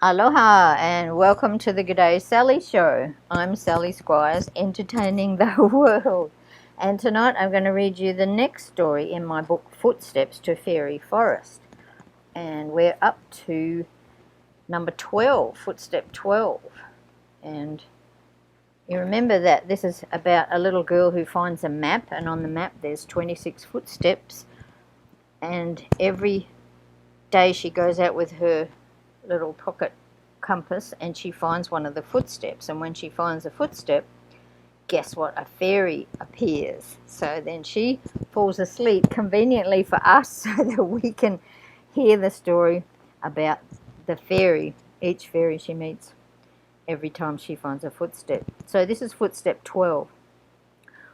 Aloha and welcome to the G'day Sally Show. I'm Sally Squires, entertaining the world. And tonight I'm going to read you the next story in my book, Footsteps to Fairy Forest. And we're up to number 12, footstep 12. And you remember that this is about a little girl who finds a map, and on the map there's 26 footsteps. And every day she goes out with her little pocket compass and she finds one of the footsteps, and when she finds a footstep, guess what, a fairy appears. So then she falls asleep conveniently for us so that we can hear the story about the fairy, each fairy she meets every time she finds a footstep. So this is footstep 12.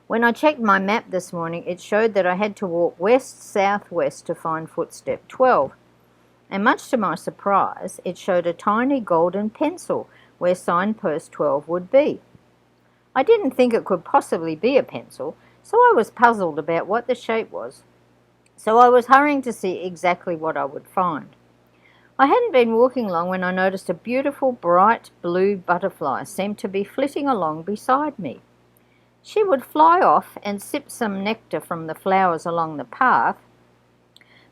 When I checked my map this morning, it showed that I had to walk west-southwest to find footstep 12. And much to my surprise, it showed a tiny golden pencil where signpost 12 would be. I didn't think it could possibly be a pencil, so I was puzzled about what the shape was. So I was hurrying to see exactly what I would find. I hadn't been walking long when I noticed a beautiful bright blue butterfly seemed to be flitting along beside me. She would fly off and sip some nectar from the flowers along the path,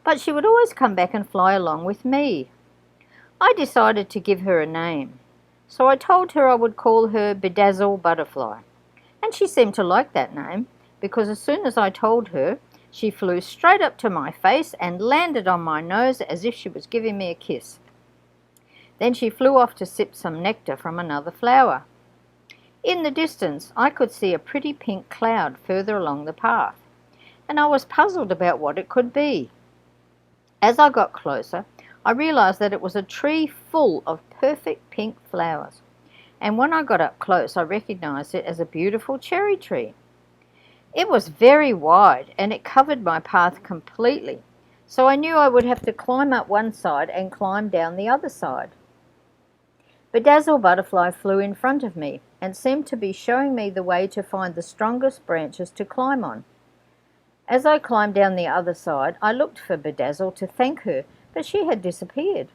but she would always come back and fly along with me. I decided to give her a name, so I told her I would call her Bedazzle Butterfly, and she seemed to like that name, because as soon as I told her, she flew straight up to my face and landed on my nose as if she was giving me a kiss. Then she flew off to sip some nectar from another flower. In the distance, I could see a pretty pink cloud further along the path, and I was puzzled about what it could be. As I got closer, I realized that it was a tree full of perfect pink flowers, and when I got up close, I recognized it as a beautiful cherry tree. It was very wide, and it covered my path completely, so I knew I would have to climb up one side and climb down the other side. Bedazzle Butterfly flew in front of me and seemed to be showing me the way to find the strongest branches to climb on. As I climbed down the other side, I looked for Bedazzle to thank her, but she had disappeared.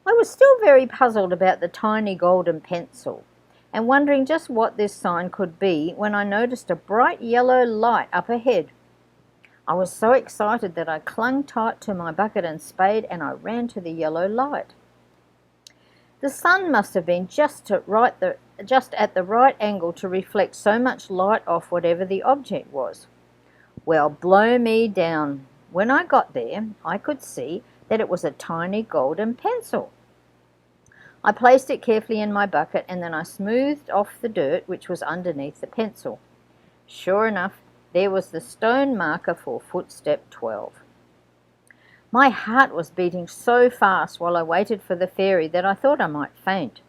I was still very puzzled about the tiny golden pencil and wondering just what this sign could be when I noticed a bright yellow light up ahead. I was so excited that I clung tight to my bucket and spade and I ran to the yellow light. The sun must have been just at the right angle to reflect so much light off whatever the object was. Well, blow me down. When I got there, I could see that it was a tiny golden pencil. I placed it carefully in my bucket and then I smoothed off the dirt which was underneath the pencil. Sure enough, there was the stone marker for footstep 12. My heart was beating so fast while I waited for the fairy that I thought I might faint.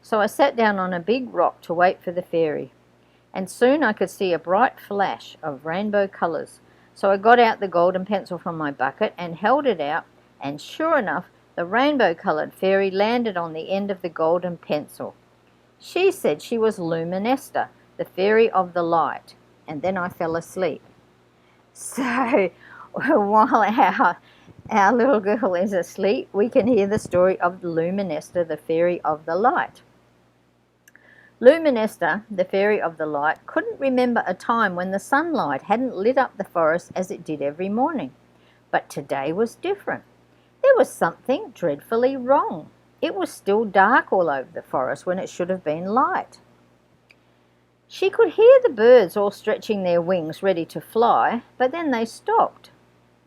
So I sat down on a big rock to wait for the fairy. And soon I could see a bright flash of rainbow colours. So I got out the golden pencil from my bucket and held it out, and sure enough, the rainbow-coloured fairy landed on the end of the golden pencil. She said she was Lumenesta, the fairy of the light, and then I fell asleep. So while our little girl is asleep, we can hear the story of Lumenesta, the fairy of the light. Lumenesta, the fairy of the light, couldn't remember a time when the sunlight hadn't lit up the forest as it did every morning. But today was different. There was something dreadfully wrong. It was still dark all over the forest when it should have been light. She could hear the birds all stretching their wings ready to fly, but then they stopped.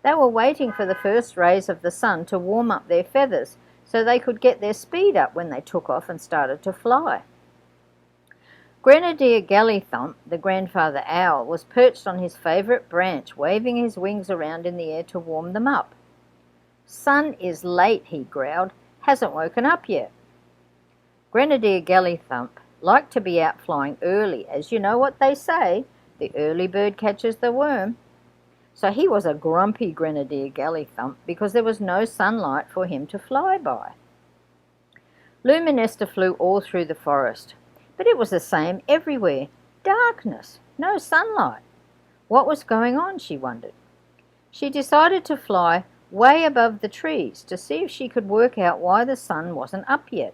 They were waiting for the first rays of the sun to warm up their feathers so they could get their speed up when they took off and started to fly. Grenadier Gallythump, the grandfather owl, was perched on his favourite branch, waving his wings around in the air to warm them up. "Sun is late," he growled. "Hasn't woken up yet." Grenadier Gallythump liked to be out flying early, as you know what they say, the early bird catches the worm. So he was a grumpy Grenadier Gallythump because there was no sunlight for him to fly by. Lumenesta flew all through the forest. But it was the same everywhere. Darkness, no sunlight. What was going on, she wondered. She decided to fly way above the trees to see if she could work out why the sun wasn't up yet.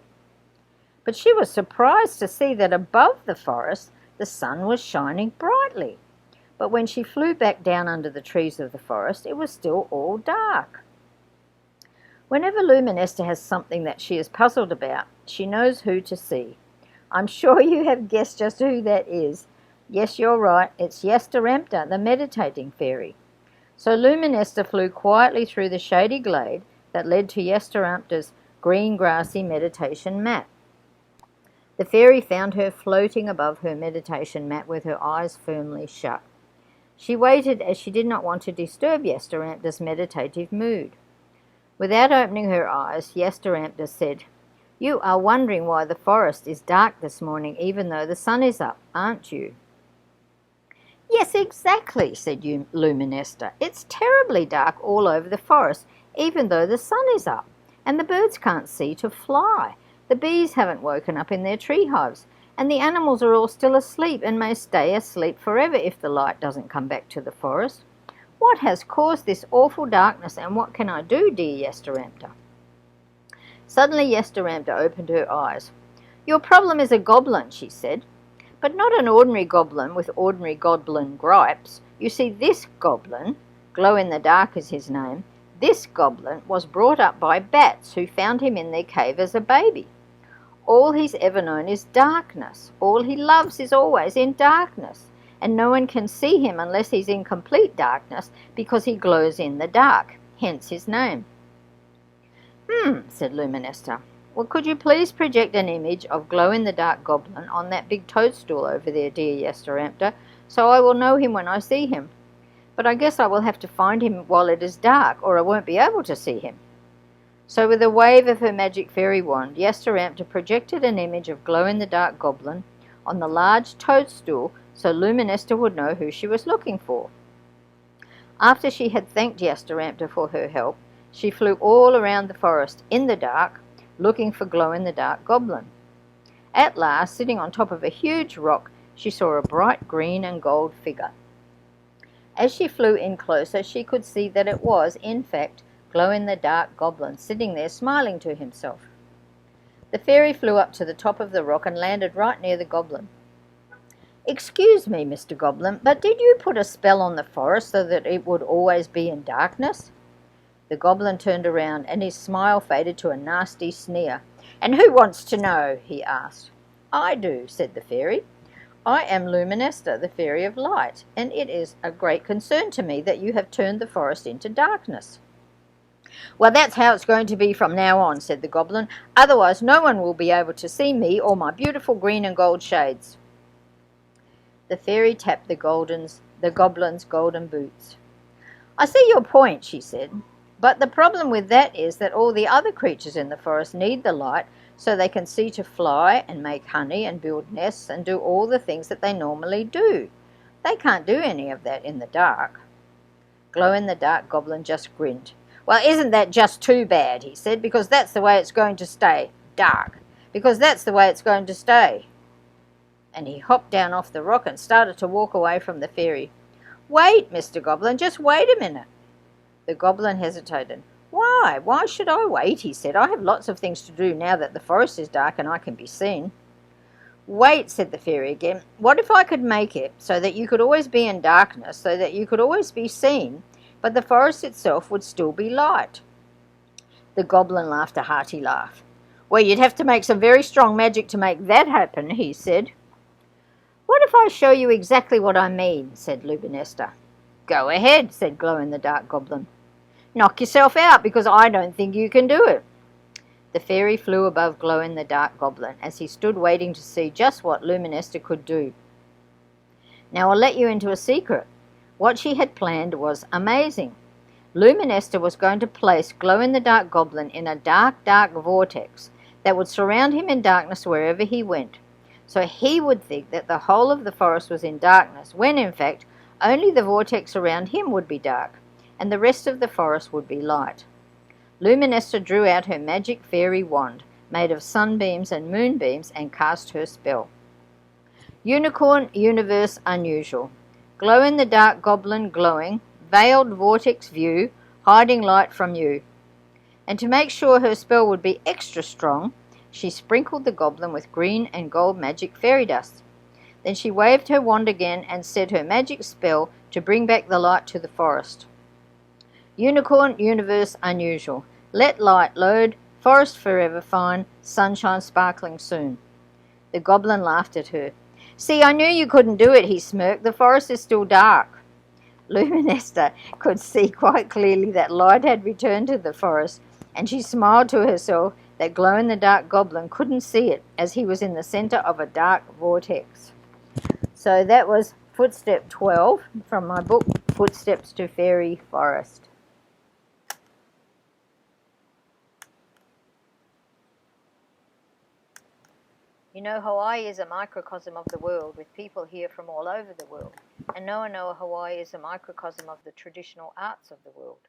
But she was surprised to see that above the forest the sun was shining brightly. But when she flew back down under the trees of the forest, it was still all dark. Whenever Lumenesta has something that she is puzzled about, she knows who to see. I'm sure you have guessed just who that is. Yes, you're right, it's Yesterempta, the meditating fairy. So Lumenesta flew quietly through the shady glade that led to Yesterempta's green grassy meditation mat. The fairy found her floating above her meditation mat with her eyes firmly shut. She waited, as she did not want to disturb Yesterempta's meditative mood. Without opening her eyes, Yesterempta said, "You are wondering why the forest is dark this morning even though the sun is up, aren't you?" "Yes, exactly," said Lumenesta. "It's terribly dark all over the forest even though the sun is up, and the birds can't see to fly. The bees haven't woken up in their tree hives, and the animals are all still asleep and may stay asleep forever if the light doesn't come back to the forest. What has caused this awful darkness, and what can I do, dear Yesterempta?" Suddenly Yesterempta opened her eyes. "Your problem is a goblin," she said, "but not an ordinary goblin with ordinary goblin gripes. You see, this goblin, Glow-in-the-Dark is his name, this goblin was brought up by bats who found him in their cave as a baby. All he's ever known is darkness. All he loves is always in darkness, and no one can see him unless he's in complete darkness because he glows in the dark, hence his name." Said Lumenesta. "Well, could you please project an image of Glow-in-the-Dark goblin on that big toadstool over there, dear Yesterempta, so I will know him when I see him. But I guess I will have to find him while it is dark, or I won't be able to see him." So with a wave of her magic fairy wand, Yesterempta projected an image of Glow-in-the-Dark goblin on the large toadstool so Lumenesta would know who she was looking for. After she had thanked Yesterempta for her help, she flew all around the forest in the dark, looking for Glow-in-the-Dark goblin. At last, sitting on top of a huge rock, she saw a bright green and gold figure. As she flew in closer, she could see that it was, in fact, Glow-in-the-Dark goblin sitting there smiling to himself. The fairy flew up to the top of the rock and landed right near the goblin. "Excuse me, Mr. Goblin, but did you put a spell on the forest so that it would always be in darkness?" The goblin turned around and his smile faded to a nasty sneer. "And who wants to know?" he asked. "I do," said the fairy. "I am Lumenesta, the fairy of light, and it is a great concern to me that you have turned the forest into darkness." "Well, that's how it's going to be from now on," said the goblin. "Otherwise no one will be able to see me or my beautiful green and gold shades." The fairy tapped the goblin's golden boots. "I see your point," she said, "but the problem with that is that all the other creatures in the forest need the light so they can see to fly and make honey and build nests and do all the things that they normally do. They can't do any of that in the dark." Glow-in-the-Dark goblin just grinned. "Well, isn't that just too bad?" he said, "because that's the way it's going to stay, dark, because that's the way it's going to stay." And he hopped down off the rock and started to walk away from the fairy. "Wait, Mr. Goblin, just wait a minute." The goblin hesitated. "Why? Why should I wait?" he said. "I have lots of things to do now that the forest is dark and I can be seen." "Wait," said the fairy again. "What if I could make it so that you could always be in darkness, so that you could always be seen, but the forest itself would still be light?" The goblin laughed a hearty laugh. "Well, you'd have to make some very strong magic to make that happen," he said. "What if I show you exactly what I mean?" said Lumenesta. "Go ahead," said Glow-in-the-Dark goblin. "Knock yourself out, because I don't think you can do it." The fairy flew above Glow-in-the-Dark goblin as he stood waiting to see just what Lumenesta could do. Now I'll let you into a secret. What she had planned was amazing. Lumenesta was going to place Glow-in-the-Dark goblin in a dark, dark vortex that would surround him in darkness wherever he went. So he would think that the whole of the forest was in darkness, when in fact only the vortex around him would be dark, and the rest of the forest would be light. Lumenesta drew out her magic fairy wand, made of sunbeams and moonbeams, and cast her spell. Unicorn universe unusual. Glow-in-the-Dark goblin glowing, veiled vortex view, hiding light from you. And to make sure her spell would be extra strong, she sprinkled the goblin with green and gold magic fairy dust. Then she waved her wand again and said her magic spell to bring back the light to the forest. Unicorn universe unusual. Let light load, forest forever fine, sunshine sparkling soon. The goblin laughed at her. See, I knew you couldn't do it, he smirked. The forest is still dark. Lumenesta could see quite clearly that light had returned to the forest, and she smiled to herself that glow-in-the-dark goblin couldn't see it, as he was in the center of a dark vortex. So that was footstep 12 from my book, Footsteps to Fairy Forest. You know, Hawaii is a microcosm of the world, with people here from all over the world. And Noa Noa Hawaii is a microcosm of the traditional arts of the world,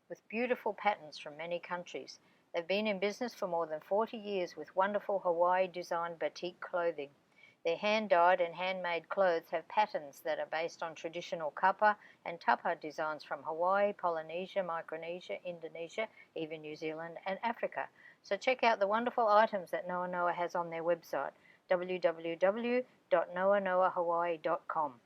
with beautiful patterns from many countries. They've been in business for more than 40 years with wonderful Hawaii-designed batik clothing. Their hand-dyed and handmade clothes have patterns that are based on traditional kapa and tapa designs from Hawaii, Polynesia, Micronesia, Indonesia, even New Zealand and Africa. So check out the wonderful items that Noa Noa has on their website, www.noanoahawaii.com.